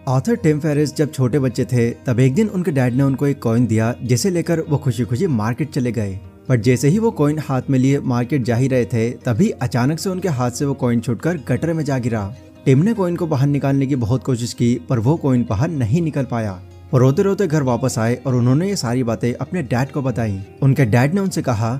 Author Tim Ferriss जब छोटे बच्चे थे तब एक दिन उनके डैड ने उनको एक कॉइन दिया जिसे लेकर वो खुशी खुशी मार्केट चले गए। पर जैसे ही वो कॉइन हाथ में लिए मार्केट जा ही रहे थे तभी अचानक से उनके हाथ से वो कॉइन छूटकर गटर में जा गिरा। टिम ने कॉइन को बाहर निकालने की बहुत कोशिश की पर वो कॉइन बाहर नहीं निकल पाया। वो रोते रोते घर वापस आए और उन्होंने ये सारी बातें अपने डैड को बताई। उनके डैड ने उनसे कहा,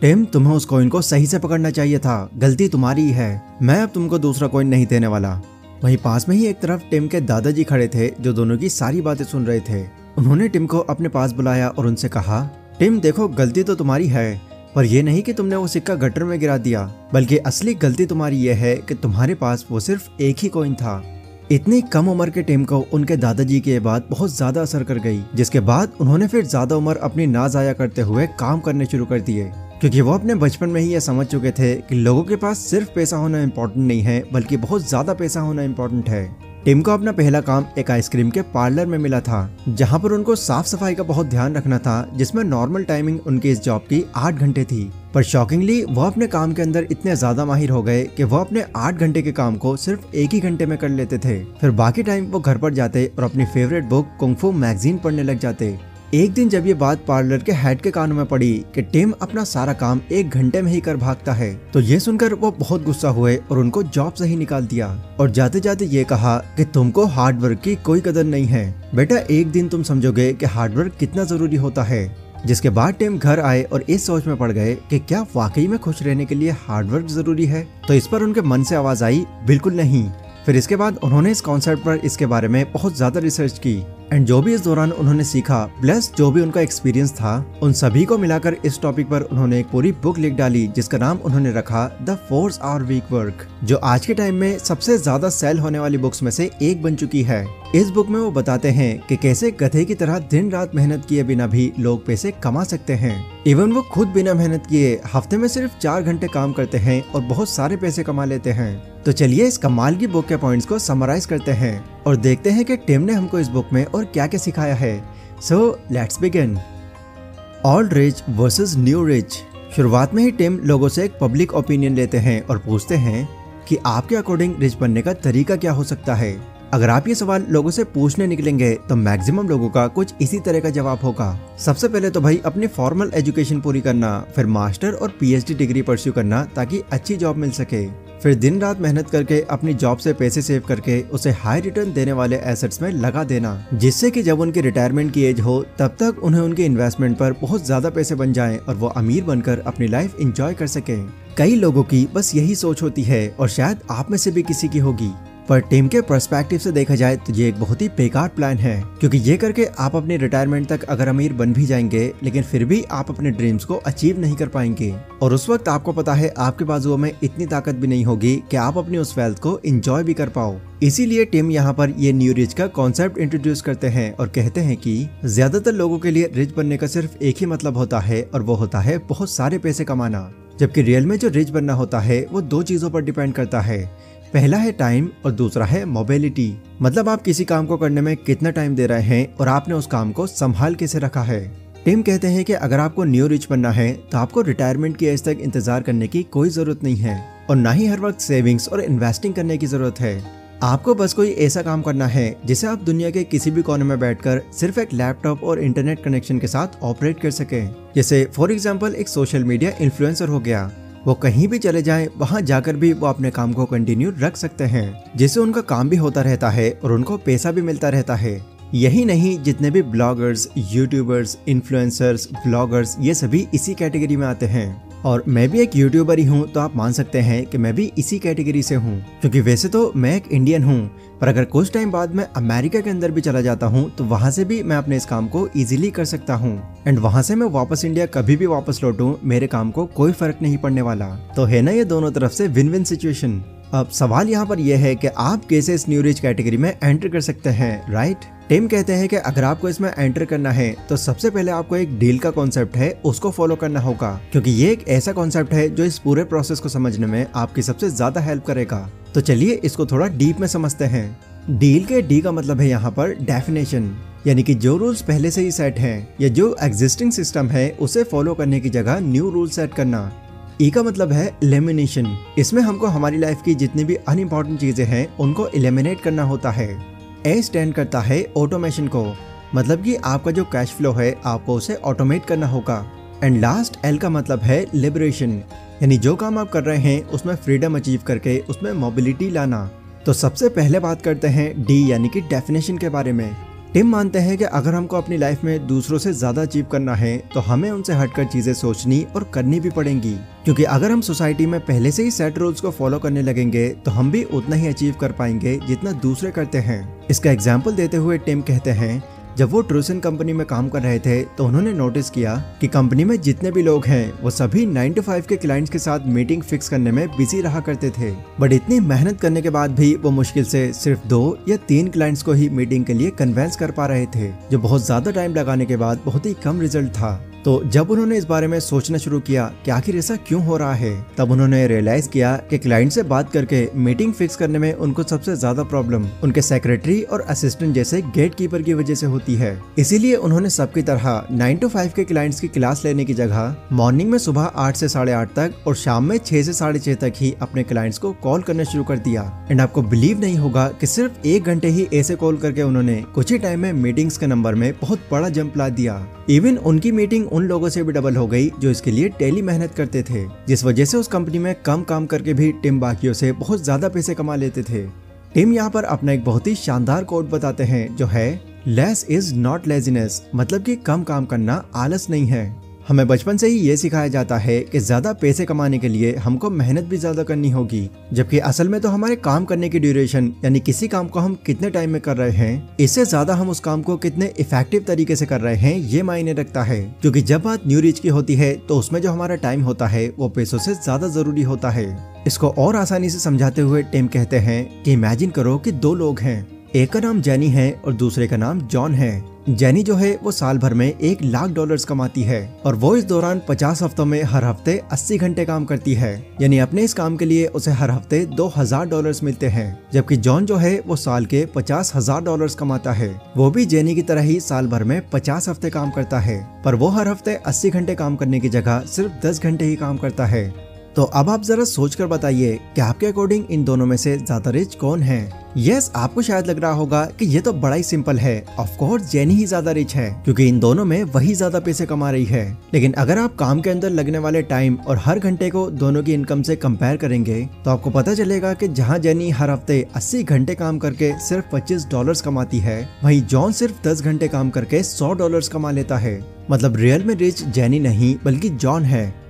टिम तुम्हें उस कॉइन को सही से पकड़ना चाहिए था, गलती तुम्हारी ही है, मैं अब तुमको दूसरा कॉइन नहीं देने वाला। वहीं पास में ही एक तरफ टिम के दादाजी खड़े थे जो दोनों की सारी बातें सुन रहे थे। उन्होंने टिम को अपने पास बुलाया और उनसे कहा, टिम देखो गलती तो तुम्हारी है पर यह नहीं कि तुमने वो सिक्का गटर में गिरा दिया, बल्कि असली गलती तुम्हारी यह है कि तुम्हारे पास वो सिर्फ एक ही कॉइन था। इतनी कम उम्र के टिम को उनके दादाजी की ये बात बहुत ज्यादा असर कर गई, जिसके बाद उन्होंने फिर ज्यादा उम्र अपनी ना जाया करते हुए काम करने शुरू कर दिए, क्योंकि वो अपने बचपन में ही ये समझ चुके थे कि लोगों के पास सिर्फ पैसा होना इम्पोर्टेंट नहीं है बल्कि बहुत ज्यादा पैसा होना इम्पोर्टेंट है। टिम को अपना पहला काम एक आइसक्रीम के पार्लर में मिला था, जहां पर उनको साफ सफाई का बहुत ध्यान रखना था, जिसमें नॉर्मल टाइमिंग उनकी इस जॉब की 8 घंटे थी। पर शॉकिंगली वो अपने काम के अंदर इतने ज्यादा माहिर हो गए कि वो अपने 8 घंटे के काम को सिर्फ एक ही घंटे में कर लेते थे। फिर बाकी टाइम वो घर पर जाते और अपनी फेवरेट बुक कुंग फू मैगजीन पढ़ने लग जाते। एक दिन जब ये बात पार्लर के हेड के कानों में पड़ी कि टिम अपना सारा काम 1 घंटे में ही कर भागता है, तो ये सुनकर वो बहुत गुस्सा हुए और उनको जॉब से ही निकाल दिया और जाते जाते ये कहा कि तुमको हार्डवर्क की कोई कदर नहीं है बेटा, एक दिन तुम समझोगे कि हार्डवर्क कितना जरूरी होता है। जिसके बाद टिम घर आए और इस सोच में पड़ गए कि क्या वाकई में खुश रहने के लिए हार्डवर्क जरूरी है। तो इस पर उनके मन से आवाज आई, बिल्कुल नहीं। फिर इसके बाद उन्होंने इस कॉन्सेप्ट पर इसके बारे में बहुत ज्यादा रिसर्च की एंड जो भी इस दौरान उन्होंने सीखा प्लस जो भी उनका एक्सपीरियंस था उन सभी को मिलाकर इस टॉपिक पर उन्होंने एक पूरी बुक लिख डाली जिसका नाम उन्होंने रखा द 4 आवर वीक वर्क, जो आज के टाइम में सबसे ज्यादा सेल होने वाली बुक्स में से एक बन चुकी है। इस बुक में वो बताते हैं कि कैसे गधे की तरह दिन रात मेहनत किए बिना भी लोग पैसे कमा सकते हैं। इवन वो खुद बिना मेहनत किए हफ्ते में सिर्फ 4 घंटे काम करते हैं और बहुत सारे पैसे कमा लेते हैं। तो चलिए इस कमाल की बुक के पॉइंट्स को समराइज करते हैं और देखते हैं कि टिम ने हमको इस बुक में और क्या क्या सिखाया है। So let's begin. Old rich versus new rich. शुरुआत में ही टिम लोगों से एक पब्लिक ओपिनियन लेते हैं और पूछते हैं कि आपके अकॉर्डिंग रिच बनने का तरीका क्या हो सकता है। अगर आप ये सवाल लोगों से पूछने निकलेंगे तो मैक्सिमम लोगों का कुछ इसी तरह का जवाब होगा। सबसे पहले तो भाई अपनी फॉर्मल एजुकेशन पूरी करना, फिर मास्टर और पीएचडी डिग्री परस्यू करना ताकि अच्छी जॉब मिल सके, फिर दिन रात मेहनत करके अपनी जॉब से पैसे सेव करके उसे हाई रिटर्न देने वाले एसेट्स में लगा देना, जिससे कि जब उनकी रिटायरमेंट की एज हो तब तक उन्हें उनके इन्वेस्टमेंट पर बहुत ज्यादा पैसे बन जाएं और वो अमीर बनकर अपनी लाइफ एंजॉय कर सकें। कई लोगों की बस यही सोच होती है और शायद आप में से भी किसी की होगी, पर टीम के पर्सपेक्टिव से देखा जाए तो ये एक बहुत ही बेकार प्लान है, क्योंकि ये करके आप अपनी रिटायरमेंट तक अगर अमीर बन भी जाएंगे लेकिन फिर भी आप अपने ड्रीम्स को अचीव नहीं कर पाएंगे और उस वक्त आपको पता है आपके बाजुओं में इतनी ताकत भी नहीं होगी कि आप अपनी उस वेल्थ को एंजॉय भी कर पाओ। इसीलिए टीम यहाँ पर ये न्यू रिच का कॉन्सेप्ट इंट्रोड्यूस करते हैं और कहते हैं कि ज्यादातर लोगों के लिए रिच बनने का सिर्फ एक ही मतलब होता है और वो होता है बहुत सारे पैसे कमाना, जबकि रियल में जो रिच बनना होता है वो 2 चीजों पर डिपेंड करता है। पहला है टाइम और दूसरा है मोबिलिटी, मतलब आप किसी काम को करने में कितना टाइम दे रहे हैं और आपने उस काम को संभाल कैसे रखा है। टिम कहते हैं कि अगर आपको न्यू रिच बनना है तो आपको रिटायरमेंट की एज तक इंतजार करने की कोई जरूरत नहीं है और ना ही हर वक्त सेविंग्स और इन्वेस्टिंग करने की जरूरत है। आपको बस कोई ऐसा काम करना है जिसे आप दुनिया के किसी भी कोने में बैठकर सिर्फ एक लैपटॉप और इंटरनेट कनेक्शन के साथ ऑपरेट कर सके। जैसे फॉर एग्जांपल एक सोशल मीडिया इन्फ्लुएंसर हो गया, वो कहीं भी चले जाएं वहां जाकर भी वो अपने काम को कंटिन्यू रख सकते हैं, जिससे उनका काम भी होता रहता है और उनको पैसा भी मिलता रहता है। यही नहीं, जितने भी ब्लॉगर्स, यूट्यूबर्स, इन्फ्लुएंसर्स, ब्लॉगर्स, ये सभी इसी कैटेगरी में आते हैं। और मैं भी एक यूट्यूबर ही हूँ तो आप मान सकते हैं कि मैं भी इसी कैटेगरी से हूँ, क्योंकि वैसे तो मैं एक इंडियन हूँ, पर अगर कुछ टाइम बाद मैं अमेरिका के अंदर भी चला जाता हूँ तो वहाँ से भी मैं अपने इस काम को इजीली कर सकता हूँ एंड वहाँ से मैं वापस इंडिया कभी भी वापस लौटूं, मेरे काम को कोई फर्क नहीं पड़ने वाला। तो है ना ये दोनों तरफ से विन विन सिचुएशन। अब सवाल यहाँ पर यह है कि आप कैसे इस न्यू रिच कैटेगरी में एंटर कर सकते हैं, राइट? टिम कहते हैं कि अगर आपको इसमें एंटर करना है तो सबसे पहले आपको एक डील का कॉन्सेप्ट है उसको फॉलो करना होगा, क्योंकि ये एक ऐसा कॉन्सेप्ट है जो इस पूरे प्रोसेस को समझने में आपकी सबसे ज्यादा हेल्प करेगा। तो चलिए इसको थोड़ा डीप में समझते हैं। डील के डी का मतलब है यहाँ पर डेफिनेशन, यानी कि जो रूल्स पहले से ही सेट हैं या जो एग्जिस्टिंग सिस्टम है उसे फॉलो करने की जगह न्यू रूल सेट करना। ई का मतलब है एलिमिनेशन, इसमें हमको हमारी लाइफ की जितनी भी अनइम्पोर्टेंट चीजें हैं उनको एलिमिनेट करना होता है। ए स्टैंड करता है ऑटोमेशन को, मतलब कि आपका जो कैश फ्लो है आपको उसे ऑटोमेट करना होगा। एंड लास्ट एल का मतलब है लिबरेशन, यानी जो काम आप कर रहे हैं उसमें फ्रीडम अचीव करके उसमें मोबिलिटी लाना। तो सबसे पहले बात करते हैं डी यानी कि डेफिनेशन के बारे में। टिम मानते हैं कि अगर हमको अपनी लाइफ में दूसरों से ज्यादा अचीव करना है तो हमें उनसे हटकर चीजें सोचनी और करनी भी पड़ेंगी, क्योंकि अगर हम सोसाइटी में पहले से ही सेट रूल्स को फॉलो करने लगेंगे तो हम भी उतना ही अचीव कर पाएंगे जितना दूसरे करते हैं। इसका एग्जाम्पल देते हुए टिम कहते हैं, जब वो ट्रूसन कंपनी में काम कर रहे थे तो उन्होंने नोटिस किया कि कंपनी में जितने भी लोग हैं वो सभी 9 to 5 के क्लाइंट्स के साथ मीटिंग फिक्स करने में बिजी रहा करते थे। बट इतनी मेहनत करने के बाद भी वो मुश्किल से सिर्फ 2 या 3 क्लाइंट्स को ही मीटिंग के लिए कन्वेंस कर पा रहे थे, जो बहुत ज्यादा टाइम लगाने के बाद बहुत ही कम रिजल्ट था। तो जब उन्होंने इस बारे में सोचना शुरू किया कि आखिर ऐसा क्यों हो रहा है, तब उन्होंने रियलाइज किया कि क्लाइंट से बात करके मीटिंग फिक्स करने में उनको सबसे ज्यादा प्रॉब्लम उनके सेक्रेटरी और असिस्टेंट जैसे गेट कीपर की वजह से होती है। इसीलिए उन्होंने सबकी तरह 9 to 5 के क्लाइंट्स की क्लास लेने की जगह मॉर्निंग में सुबह 8 से 8:30 तक और शाम में 6 से 6:30 तक ही अपने क्लाइंट्स को कॉल करना शुरू कर दिया। एंड आपको बिलीव नहीं होगा कि सिर्फ 1 घंटे ही ऐसे कॉल करके उन्होंने कुछ ही टाइम में मीटिंग्स के नंबर में बहुत बड़ा जंप ला दिया। इवन उनकी मीटिंग उन लोगों से भी डबल हो गई जो इसके लिए डेली मेहनत करते थे, जिस वजह से उस कंपनी में कम काम करके भी टिम बाकियों से बहुत ज्यादा पैसे कमा लेते थे। टिम यहाँ पर अपना एक बहुत ही शानदार कोट बताते हैं जो है लेस इज नॉट लेजीनेस, मतलब कि कम काम करना आलस नहीं है। हमें बचपन से ही ये सिखाया जाता है कि ज्यादा पैसे कमाने के लिए हमको मेहनत भी ज्यादा करनी होगी, जबकि असल में तो हमारे काम करने की ड्यूरेशन यानी किसी काम को हम कितने टाइम में कर रहे हैं, इससे ज्यादा हम उस काम को कितने इफेक्टिव तरीके से कर रहे हैं ये मायने रखता है। क्योंकि जब बात न्यू रिच की होती है तो उसमें जो हमारा टाइम होता है वो पैसों से ज्यादा जरूरी होता है। इसको और आसानी से समझाते हुए टिम कहते हैं कि इमेजिन करो कि 2 लोग हैं, एक का नाम जेनी है और दूसरे का नाम जॉन है। जेनी जो है वो साल भर में $1,00,000 कमाती है और वो इस दौरान 50 हफ्तों में हर हफ्ते 80 घंटे काम करती है, यानी अपने इस काम के लिए उसे हर हफ्ते $2,000 मिलते हैं। जबकि जॉन जो है वो साल के $50,000 कमाता है। वो भी जेनी की तरह ही साल भर में 50 हफ्ते काम करता है, पर वो हर हफ्ते 80 घंटे काम करने की जगह सिर्फ 10 घंटे ही काम करता है। तो अब आप जरा सोचकर बताइए कि आपके अकॉर्डिंग इन दोनों में से ज्यादा रिच कौन है? यस, आपको शायद लग रहा होगा कि ये तो बड़ा ही सिंपल है, ऑफ कोर्स जेनी ही ज्यादा रिच है क्योंकि इन दोनों में वही ज्यादा पैसे कमा रही है। लेकिन अगर आप काम के अंदर लगने वाले टाइम और हर घंटे को दोनों की इनकम से कंपेयर करेंगे तो आपको पता चलेगा कि जहां जेनी हर हफ्ते 80 घंटे काम करके सिर्फ $25 कमाती है, वहीं जॉन सिर्फ 10 घंटे काम करके $100 कमा लेता है। मतलब रियल में रिच जेनी नहीं बल्कि जॉन है।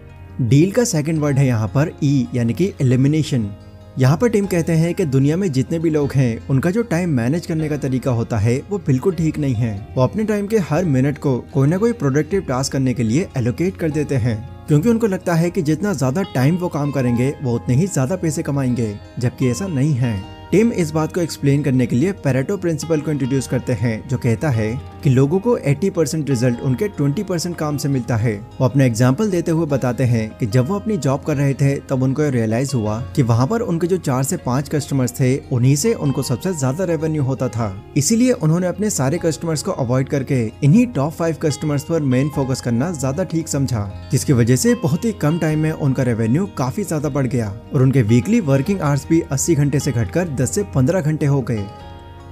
डील का सेकंड वर्ड है यहाँ पर ई यानी कि एलिमिनेशन। यहाँ पर टिम कहते हैं कि दुनिया में जितने भी लोग हैं उनका जो टाइम मैनेज करने का तरीका होता है वो बिल्कुल ठीक नहीं है। वो अपने टाइम के हर मिनट को कोई ना कोई प्रोडक्टिव टास्क करने के लिए एलोकेट कर देते हैं, क्योंकि उनको लगता है कि जितना ज्यादा टाइम वो काम करेंगे वो उतने ही ज्यादा पैसे कमाएंगे, जबकि ऐसा नहीं है। टिम इस बात को एक्सप्लेन करने के लिए पेरेटो प्रिंसिपल को इंट्रोड्यूस करते हैं, जो कहता है कि लोगों को 80% रिजल्ट उनके 20% काम से मिलता है। वो अपने एग्जाम्पल देते हुए बताते हैं कि जब वो अपनी जॉब कर रहे थे तब उनको रियलाइज हुआ कि वहाँ पर उनके जो 4 से 5 कस्टमर्स थे उन्हीं से उनको सबसे ज्यादा रेवेन्यू होता था। इसीलिए उन्होंने अपने सारे कस्टमर्स को अवॉइड करके इन्हीं टॉप 5 कस्टमर्स पर मेन फोकस करना ज्यादा ठीक समझा, जिसकी वजह से बहुत ही कम टाइम में उनका रेवेन्यू काफी ज्यादा बढ़ गया और उनके वीकली वर्किंग आवर्स भी 80 घंटे से घटकर 10 से 15 घंटे हो गए।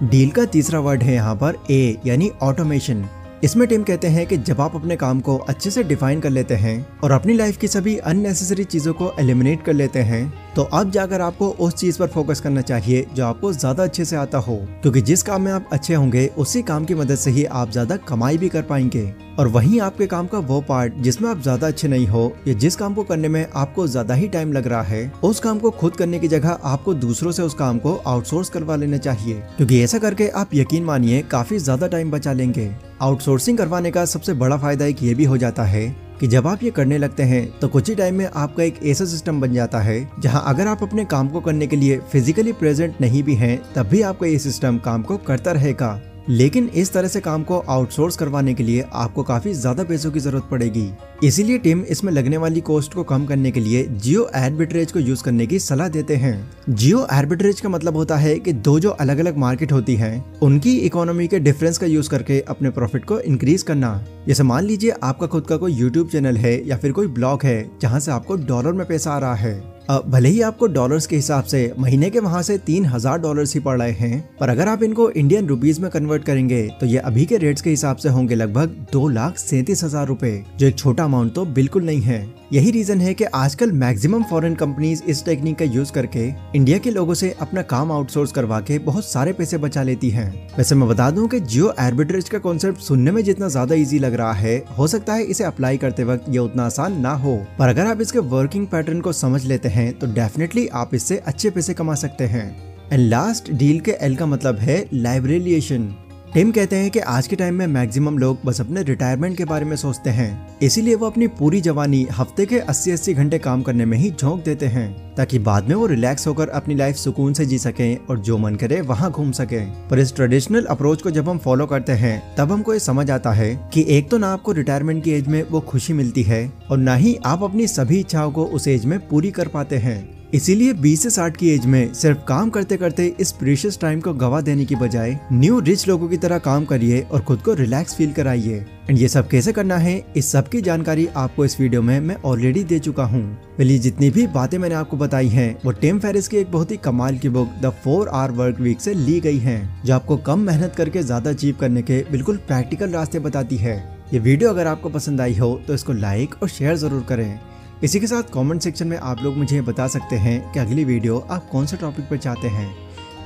डील का तीसरा वर्ड है यहाँ पर ए यानी ऑटोमेशन। इसमें टिम कहते हैं कि जब आप अपने काम को अच्छे से डिफाइन कर लेते हैं और अपनी लाइफ की सभी अननेसेसरी चीजों को एलिमिनेट कर लेते हैं तो अब जाकर आपको उस चीज पर फोकस करना चाहिए जो आपको ज्यादा अच्छे से आता हो, क्योंकि जिस काम में आप अच्छे होंगे उसी काम की मदद से ही आप ज्यादा कमाई भी कर पाएंगे। और वहीं आपके काम का वो पार्ट जिसमें आप ज्यादा अच्छे नहीं हो या जिस काम को करने में आपको ज्यादा ही टाइम लग रहा है, उस काम को खुद करने की जगह आपको दूसरों से उस काम को आउटसोर्स करवा लेना चाहिए, क्योंकि ऐसा करके आप यकीन मानिए काफी ज्यादा टाइम बचा लेंगे। आउटसोर्सिंग करवाने का सबसे बड़ा फायदा एक ये भी हो जाता है कि जब आप ये करने लगते हैं तो कुछ ही टाइम में आपका एक ऐसा सिस्टम बन जाता है जहां अगर आप अपने काम को करने के लिए फिजिकली प्रेजेंट नहीं भी हैं तब भी आपका ये सिस्टम काम को करता रहेगा। लेकिन इस तरह से काम को आउटसोर्स करवाने के लिए आपको काफी ज्यादा पैसों की जरूरत पड़ेगी। इसीलिए टीम इसमें लगने वाली कॉस्ट को कम करने के लिए जियो आर्बिट्रेज को यूज करने की सलाह देते हैं। जियो आर्बिट्रेज का मतलब होता है कि दो जो अलग अलग मार्केट होती हैं उनकी इकोनॉमी के डिफरेंस का यूज करके अपने प्रॉफिट को इंक्रीज करना। जैसे मान लीजिए आपका खुद का कोई यूट्यूब चैनल है या फिर कोई ब्लॉग है जहाँ से आपको डॉलर में पैसा आ रहा है। अब भले ही आपको डॉलर्स के हिसाब से महीने के वहां से $3000 ही पड़ रहे हैं, पर अगर आप इनको इंडियन रुपीज में कन्वर्ट करेंगे तो ये अभी के रेट्स के हिसाब से होंगे लगभग 2,37,000 रुपए, जो एक छोटा अमाउंट तो बिल्कुल नहीं है। यही रीजन है कि आजकल मैक्सिमम फॉरेन कंपनीज इस टेक्निक का यूज करके इंडिया के लोगों से अपना काम आउटसोर्स करवा के बहुत सारे पैसे बचा लेती हैं। वैसे मैं बता दूं कि जियो आर्बिट्रेज का कॉन्सेप्ट सुनने में जितना ज्यादा इजी लग रहा है, हो सकता है इसे अप्लाई करते वक्त ये उतना आसान ना हो, पर अगर आप इसके वर्किंग पैटर्न को समझ लेते हैं तो डेफिनेटली आप इससे अच्छे पैसे कमा सकते हैं। एंड लास्ट, डील के एल का मतलब है लाइब्रेलिएशन। टिम कहते हैं कि आज के टाइम में मैक्सिमम लोग बस अपने रिटायरमेंट के बारे में सोचते हैं, इसीलिए वो अपनी पूरी जवानी हफ्ते के 80-80 घंटे काम करने में ही झोंक देते हैं, ताकि बाद में वो रिलैक्स होकर अपनी लाइफ सुकून से जी सकें और जो मन करे वहाँ घूम सकें। पर इस ट्रेडिशनल अप्रोच को जब हम फॉलो करते हैं तब हमको ये समझ आता है कि एक तो ना आपको रिटायरमेंट की एज में वो खुशी मिलती है और ना ही आप अपनी सभी इच्छाओं को उस एज में पूरी कर पाते हैं। इसीलिए 20 से 60 की एज में सिर्फ काम करते करते इस प्रीशियस टाइम को गवा देने की बजाय न्यू रिच लोगों की तरह काम करिए और खुद को रिलैक्स फील कराइए। एंड ये सब कैसे करना है, इस सब की जानकारी आपको इस वीडियो में मैं ऑलरेडी दे चुका हूँ। पहले जितनी भी बातें मैंने आपको बताई हैं वो टिम फेरिस की एक बहुत ही कमाल की book the 4 hour work week से ली गई है, जो आपको कम मेहनत करके ज्यादा अचीव करने के बिल्कुल प्रैक्टिकल रास्ते बताती है। ये वीडियो अगर आपको पसंद आई हो तो इसको लाइक और शेयर जरूर करें। इसी के साथ कमेंट सेक्शन में आप लोग मुझे बता सकते हैं कि अगली वीडियो आप कौन से टॉपिक पर चाहते हैं।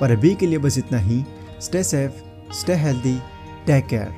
पर अभी के लिए बस इतना ही। Stay safe, stay healthy, take care.